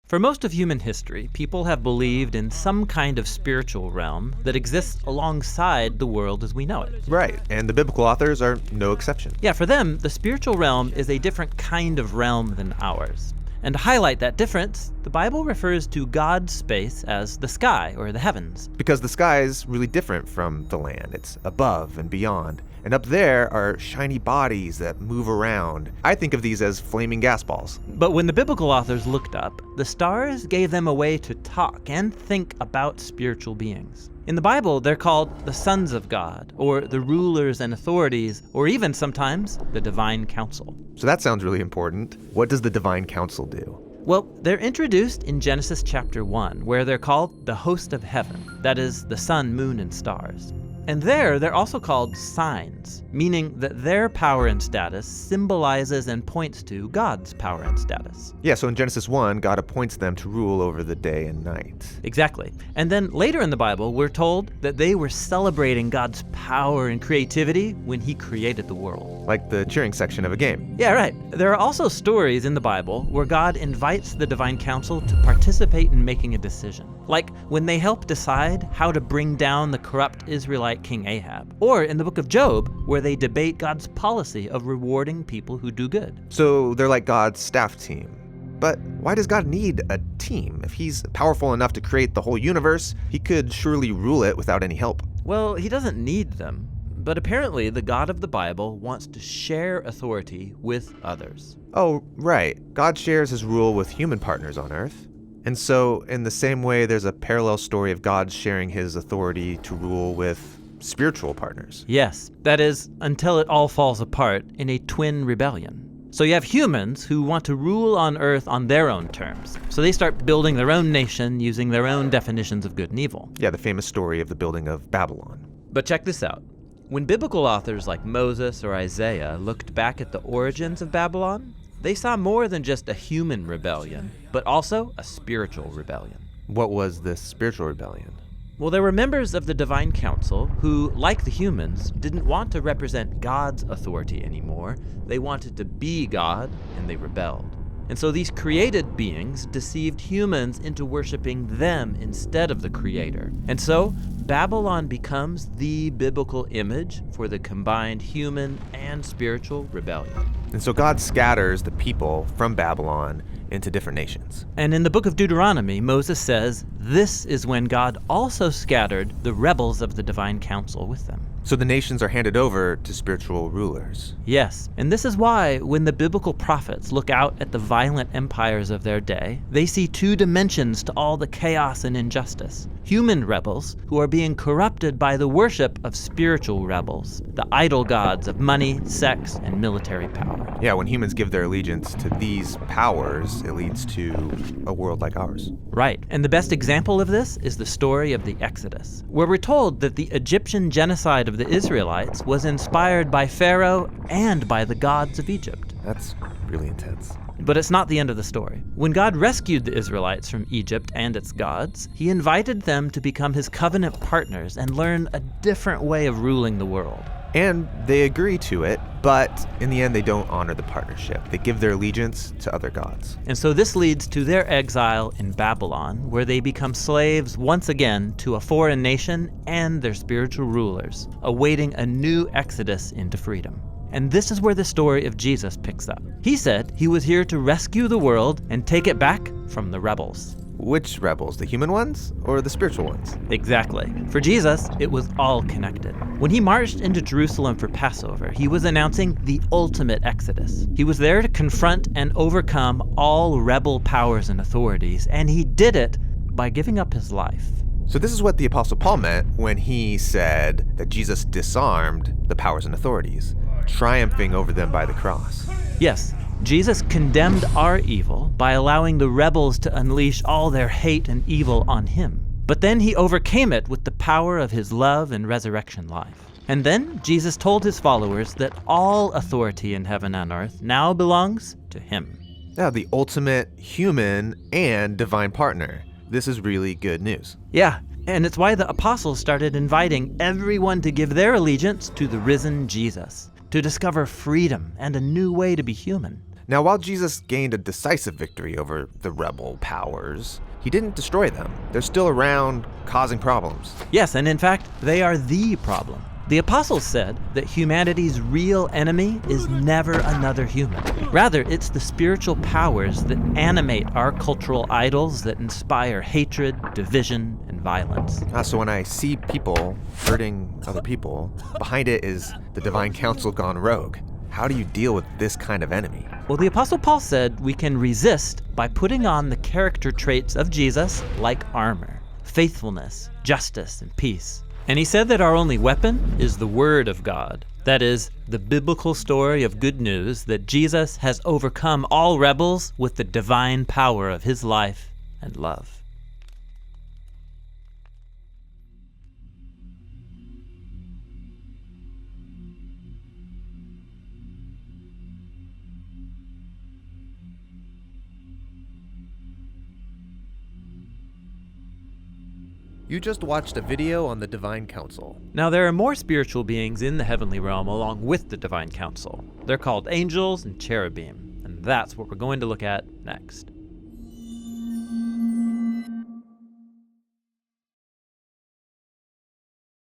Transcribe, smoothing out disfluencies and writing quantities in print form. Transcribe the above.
For most of human history, people have believed in some kind of spiritual realm that exists alongside the world as we know it. Right, and the biblical authors are no exception. Yeah, for them, the spiritual realm is a different kind of realm than ours. And to highlight that difference, the Bible refers to God's space as the sky or the heavens. Because the sky is really different from the land. It's above and beyond. And up there are shiny bodies that move around. I think of these as flaming gas balls. But when the biblical authors looked up, the stars gave them a way to talk and think about spiritual beings. In the Bible, they're called the sons of God, or the rulers and authorities, or even sometimes the divine council. So that sounds really important. What does the divine council do? Well, they're introduced in Genesis chapter 1, where they're called the host of heaven, that is, the sun, moon, and stars. And there, they're also called signs, meaning that their power and status symbolizes and points to God's power and status. Yeah, so in Genesis 1, God appoints them to rule over the day and night. Exactly. And then later in the Bible, we're told that they were celebrating God's power and creativity when he created the world. Like the cheering section of a game. Yeah, right. There are also stories in the Bible where God invites the divine council to participate in making a decision. Like when they help decide how to bring down the corrupt Israelite King Ahab. Or in the book of Job, where they debate God's policy of rewarding people who do good. So they're like God's staff team. But why does God need a team? If he's powerful enough to create the whole universe, he could surely rule it without any help. Well, he doesn't need them. But apparently, the God of the Bible wants to share authority with others. Oh, right. God shares his rule with human partners on Earth. And so, in the same way, there's a parallel story of God sharing his authority to rule with spiritual partners. Yes, that is, until it all falls apart in a twin rebellion. So you have humans who want to rule on Earth on their own terms. So they start building their own nation using their own definitions of good and evil. Yeah, the famous story of the building of Babylon. But check this out. When biblical authors like Moses or Isaiah looked back at the origins of Babylon, they saw more than just a human rebellion, but also a spiritual rebellion. What was this spiritual rebellion? Well, there were members of the divine council who, like the humans, didn't want to represent God's authority anymore. They wanted to be God, and they rebelled. And so these created beings deceived humans into worshiping them instead of the Creator. And so Babylon becomes the biblical image for the combined human and spiritual rebellion. And so God scatters the people from Babylon into different nations. And in the book of Deuteronomy, Moses says, this is when God also scattered the rebels of the divine council with them. So the nations are handed over to spiritual rulers. Yes, and this is why when the biblical prophets look out at the violent empires of their day, they see two dimensions to all the chaos and injustice. Human rebels who are being corrupted by the worship of spiritual rebels, the idol gods of money, sex, and military power. Yeah, when humans give their allegiance to these powers, it leads to a world like ours. Right, and the best example of this is the story of the Exodus, where we're told that the Egyptian genocide of the Israelites was inspired by Pharaoh and by the gods of Egypt. That's really intense. But it's not the end of the story. When God rescued the Israelites from Egypt and its gods, he invited them to become his covenant partners and learn a different way of ruling the world. And they agree to it, but in the end they don't honor the partnership. They give their allegiance to other gods. And so this leads to their exile in Babylon, where they become slaves once again to a foreign nation and their spiritual rulers, awaiting a new exodus into freedom. And this is where the story of Jesus picks up. He said he was here to rescue the world and take it back from the rebels. Which rebels? The human ones or the spiritual ones? Exactly. For Jesus, it was all connected. When he marched into Jerusalem for Passover, he was announcing the ultimate exodus. He was there to confront and overcome all rebel powers and authorities, and he did it by giving up his life. So this is what the Apostle Paul meant when he said that Jesus disarmed the powers and authorities, triumphing over them by the cross. Yes, Jesus condemned our evil by allowing the rebels to unleash all their hate and evil on him. But then he overcame it with the power of his love and resurrection life. And then Jesus told his followers that all authority in heaven and earth now belongs to him. Now, the ultimate human and divine partner. This is really good news. Yeah, and it's why the apostles started inviting everyone to give their allegiance to the risen Jesus, to discover freedom and a new way to be human. Now, while Jesus gained a decisive victory over the rebel powers, he didn't destroy them. They're still around, causing problems. Yes, and in fact, they are the problem. The apostles said that humanity's real enemy is never another human. Rather, it's the spiritual powers that animate our cultural idols that inspire hatred, division, and violence. So when I see people hurting other people, behind it is the divine council gone rogue. How do you deal with this kind of enemy? Well, the Apostle Paul said we can resist by putting on the character traits of Jesus like armor, faithfulness, justice, and peace. And he said that our only weapon is the Word of God. That is, the biblical story of good news that Jesus has overcome all rebels with the divine power of his life and love. You just watched a video on the Divine Council. Now, there are more spiritual beings in the heavenly realm along with the divine council. They're called angels and cherubim, and that's what we're going to look at next.